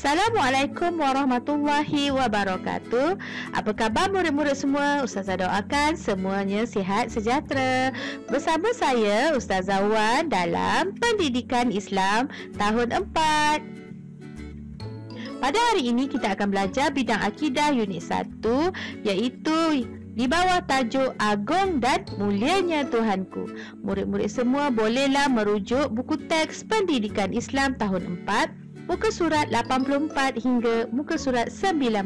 Assalamualaikum warahmatullahi wabarakatuh. Apa khabar murid-murid semua? Ustazah doakan semuanya sihat sejahtera. Bersama saya Ustazah Wan dalam Pendidikan Islam tahun 4. Pada hari ini kita akan belajar bidang akidah unit 1, iaitu di bawah tajuk Agung dan Mulianya Tuhanku. Murid-murid semua bolehlah merujuk buku teks Pendidikan Islam tahun 4, muka surat 84 hingga muka surat 90.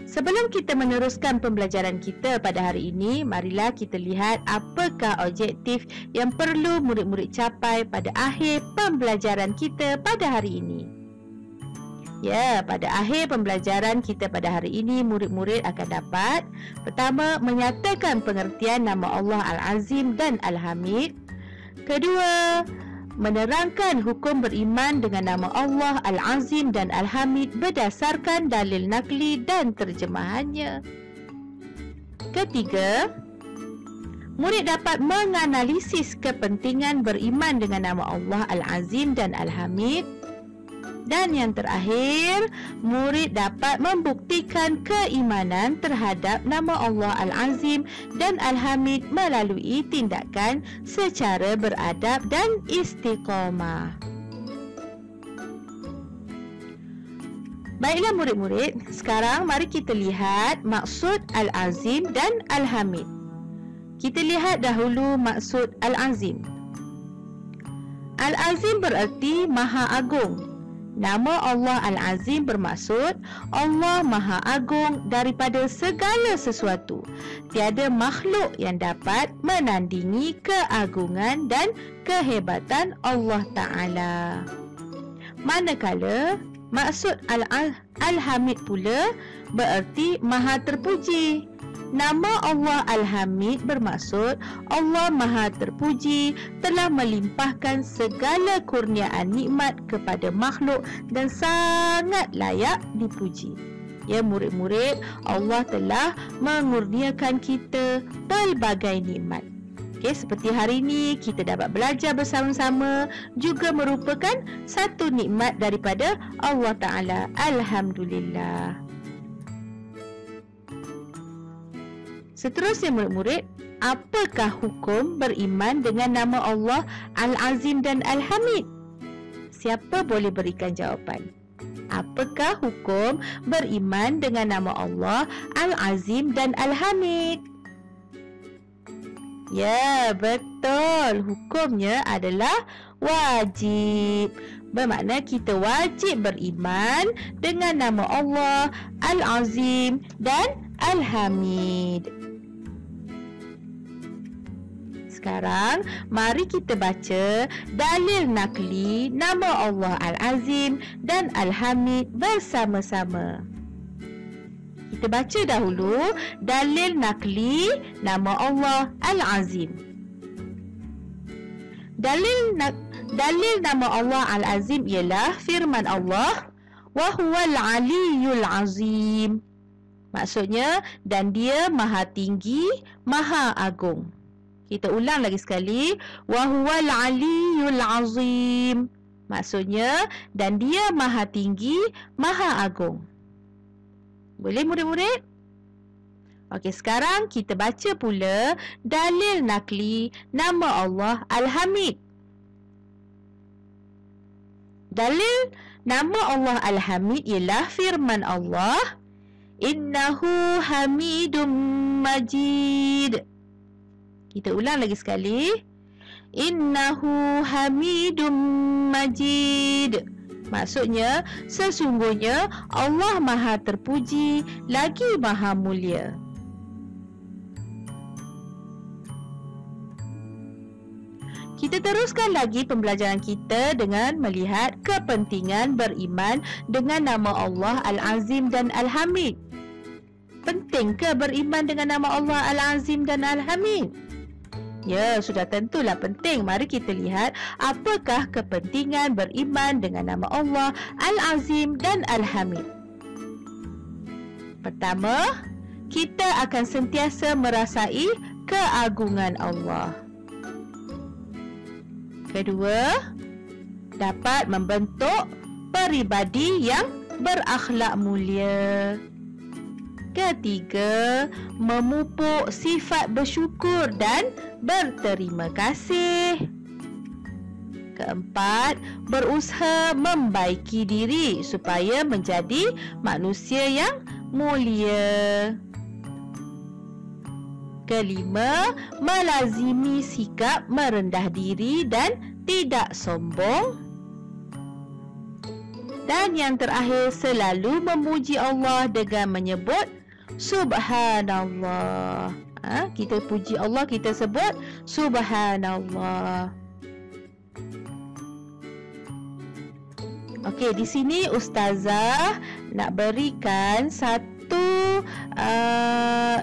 Sebelum kita meneruskan pembelajaran kita pada hari ini, marilah kita lihat apakah objektif yang perlu murid-murid capai pada akhir pembelajaran kita pada hari ini. Ya, pada akhir pembelajaran kita pada hari ini, murid-murid akan dapat: pertama, menyatakan pengertian nama Allah Al-Azim dan Al-Hamid. Kedua, menerangkan hukum beriman dengan nama Allah Al-Azim dan Al-Hamid berdasarkan dalil nakli dan terjemahannya. Ketiga, murid dapat menganalisis kepentingan beriman dengan nama Allah Al-Azim dan Al-Hamid. Dan yang terakhir, murid dapat membuktikan keimanan terhadap nama Allah Al-Azim dan Al-Hamid melalui tindakan secara beradab dan istiqamah. Baiklah murid-murid, sekarang mari kita lihat maksud Al-Azim dan Al-Hamid. Kita lihat dahulu maksud Al-Azim. Al-Azim bererti Maha Agung. Nama Allah Al-Azim bermaksud Allah Maha Agung daripada segala sesuatu. Tiada makhluk yang dapat menandingi keagungan dan kehebatan Allah Ta'ala. Manakala maksud Al-Hamid pula bererti Maha Terpuji. Nama Allah Al-Hamid bermaksud Allah Maha Terpuji telah melimpahkan segala kurniaan nikmat kepada makhluk dan sangat layak dipuji. Ya murid-murid, Allah telah mengurniakan kita pelbagai nikmat. Seperti hari ini kita dapat belajar bersama-sama juga merupakan satu nikmat daripada Allah Ta'ala. Alhamdulillah. Seterusnya murid-murid, apakah hukum beriman dengan nama Allah Al-Azim dan Al-Hamid? Siapa boleh berikan jawapan? Apakah hukum beriman dengan nama Allah Al-Azim dan Al-Hamid? Ya, betul. Hukumnya adalah wajib. Bermakna kita wajib beriman dengan nama Allah Al-Azim dan Al-Hamid. Sekarang, mari kita baca dalil nakli nama Allah Al-Azim dan Al-Hamid bersama-sama. Kita baca dahulu dalil nakli nama Allah Al-Azim. Dalil nama Allah Al-Azim ialah firman Allah, wa huwal aliyyul azim. Maksudnya, dan dia Maha Tinggi, Maha Agung. Kita ulang lagi sekali, wa huwal aliyyul azim. Maksudnya, dan dia Maha Tinggi, Maha Agung. Boleh murid-murid? Okey, sekarang kita baca pula dalil nakli nama Allah Al-Hamid. Dalil nama Allah Al-Hamid ialah firman Allah, innahu hamidum majid. Kita ulang lagi sekali, innahu hamidum majid. Maksudnya, sesungguhnya Allah Maha Terpuji lagi Maha Mulia. Kita teruskan lagi pembelajaran kita dengan melihat kepentingan beriman dengan nama Allah Al-Azim dan Al-Hamid. Penting ke beriman dengan nama Allah Al-Azim dan Al-Hamid? Ya, sudah tentulah penting. Mari kita lihat apakah kepentingan beriman dengan nama Allah Al-Azim dan Al-Hamid. Pertama, kita akan sentiasa merasai keagungan Allah. Kedua, dapat membentuk peribadi yang berakhlak mulia. Ketiga, memupuk sifat bersyukur dan berterima kasih. Keempat, berusaha membaiki diri supaya menjadi manusia yang mulia. Kelima, melazimi sikap merendah diri dan tidak sombong. Dan yang terakhir, selalu memuji Allah dengan menyebut Subhanallah. Kita puji Allah, kita sebut Subhanallah. Okey, di sini Ustazah nak berikan satu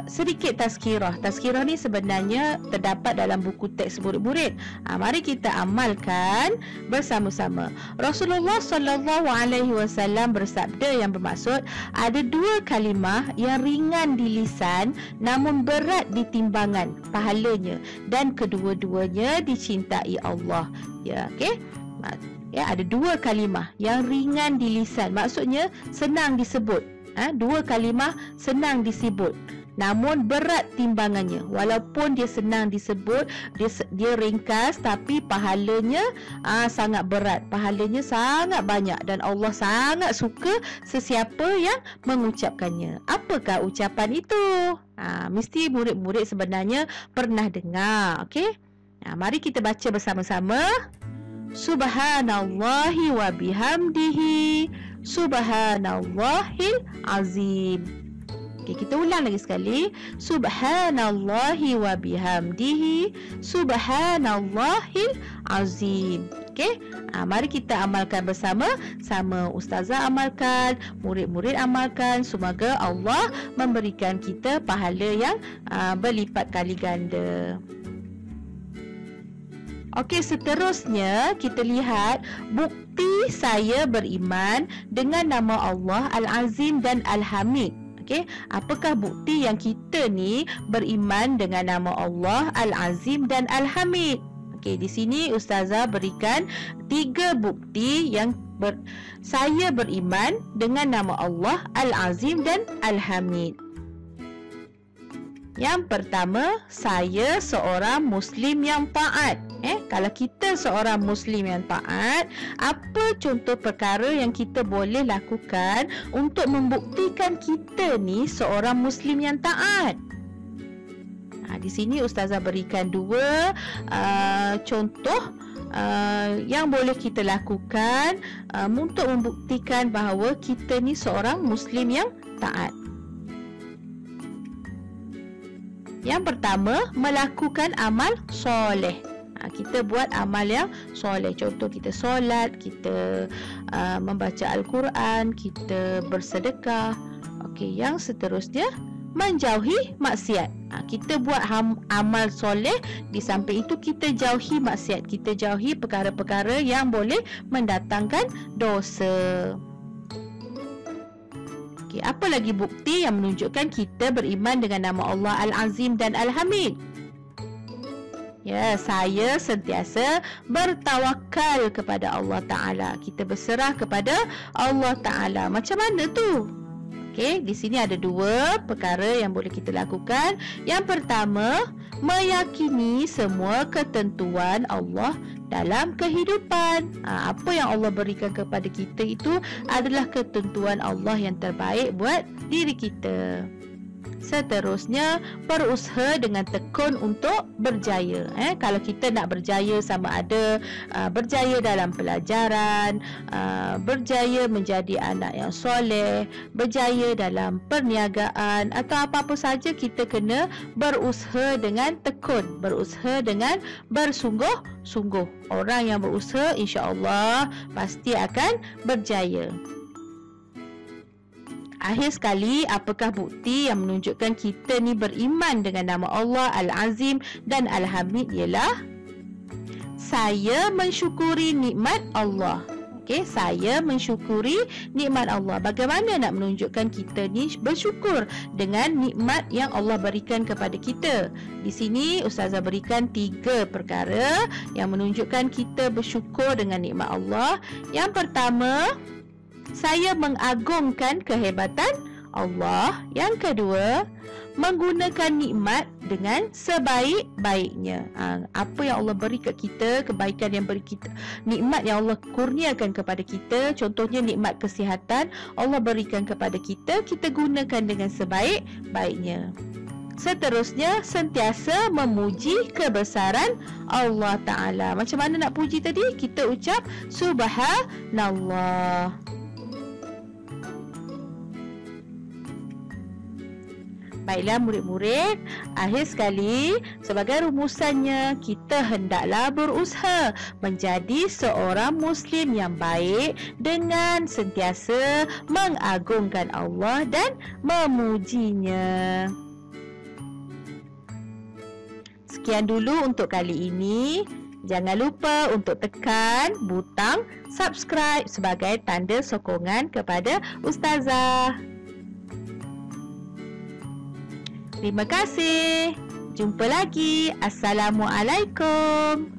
sedikit tazkirah. Tazkirah ni sebenarnya terdapat dalam buku teks murid-murid. Mari kita amalkan bersama-sama. Rasulullah SAW bersabda yang bermaksud ada dua kalimah yang ringan di lisan namun berat di timbangan pahalanya dan kedua-duanya dicintai Allah. Ya, okey. Ya, ada dua kalimah yang ringan di lisan. Maksudnya senang disebut. Dua kalimah senang disebut namun berat timbangannya. Walaupun dia senang disebut, dia ringkas, tapi pahalanya sangat berat. Pahalanya sangat banyak dan Allah sangat suka sesiapa yang mengucapkannya. Apakah ucapan itu? Mesti murid-murid sebenarnya pernah dengar. Okey? Mari kita baca bersama-sama. Subhanallahi wa bihamdihi Subhanallahil azim. Okey, kita ulang lagi sekali. Subhanallahi wa bihamdihi Subhanallahil azim. Okey, mari kita amalkan bersama-sama. Ustazah amalkan, murid-murid amalkan. Semoga Allah memberikan kita pahala yang berlipat kali ganda. Okey, seterusnya kita lihat bukti saya beriman dengan nama Allah Al-Azim dan Al-Hamid. Okey, apakah bukti yang kita ni beriman dengan nama Allah Al-Azim dan Al-Hamid? Okey, di sini Ustazah berikan 3 bukti yang saya beriman dengan nama Allah Al-Azim dan Al-Hamid. Yang pertama, saya seorang Muslim yang taat. Kalau kita seorang Muslim yang taat, apa contoh perkara yang kita boleh lakukan untuk membuktikan kita ni seorang Muslim yang taat? Di sini Ustazah berikan 2 contoh yang boleh kita lakukan untuk membuktikan bahawa kita ni seorang Muslim yang taat. Yang pertama, melakukan amal soleh. Kita buat amal yang soleh. Contoh, kita solat, kita membaca Al-Quran, kita bersedekah. Okey, yang seterusnya, menjauhi maksiat. Kita buat amal soleh, di samping itu kita jauhi maksiat. Kita jauhi perkara-perkara yang boleh mendatangkan dosa. Okay, apa lagi bukti yang menunjukkan kita beriman dengan nama Allah Al-Azim dan Al-Hamid? Ya, saya sentiasa bertawakal kepada Allah Ta'ala. Kita berserah kepada Allah Ta'ala. Macam mana tu? Okey, di sini ada 2 perkara yang boleh kita lakukan. Yang pertama, meyakini semua ketentuan Allah dalam kehidupan. Apa yang Allah berikan kepada kita itu adalah ketentuan Allah yang terbaik buat diri kita. Seterusnya, berusaha dengan tekun untuk berjaya. Kalau kita nak berjaya, sama ada berjaya dalam pelajaran, berjaya menjadi anak yang soleh, berjaya dalam perniagaan atau apa-apa saja, kita kena berusaha dengan tekun, berusaha dengan bersungguh-sungguh. Orang yang berusaha, insya-Allah pasti akan berjaya. Akhir sekali, apakah bukti yang menunjukkan kita ni beriman dengan nama Allah Al-Azim dan Al-Hamid? Ialah saya mensyukuri nikmat Allah. Okey, saya mensyukuri nikmat Allah. Bagaimana nak menunjukkan kita ni bersyukur dengan nikmat yang Allah berikan kepada kita? Di sini Ustazah berikan 3 perkara yang menunjukkan kita bersyukur dengan nikmat Allah. Yang pertama, saya mengagungkan kehebatan Allah. Yang kedua, menggunakan nikmat dengan sebaik-baiknya. Apa yang Allah beri kat kita, kebaikan yang beri kita, nikmat yang Allah kurniakan kepada kita, contohnya nikmat kesihatan Allah berikan kepada kita, kita gunakan dengan sebaik-baiknya. Seterusnya, sentiasa memuji kebesaran Allah Ta'ala. Macam mana nak puji tadi? Kita ucap Subhanallah. Baiklah murid-murid, akhir sekali sebagai rumusannya, kita hendaklah berusaha menjadi seorang Muslim yang baik dengan sentiasa mengagungkan Allah dan memujinya. Sekian dulu untuk kali ini. Jangan lupa untuk tekan butang subscribe sebagai tanda sokongan kepada Ustazah. Terima kasih. Jumpa lagi. Assalamualaikum.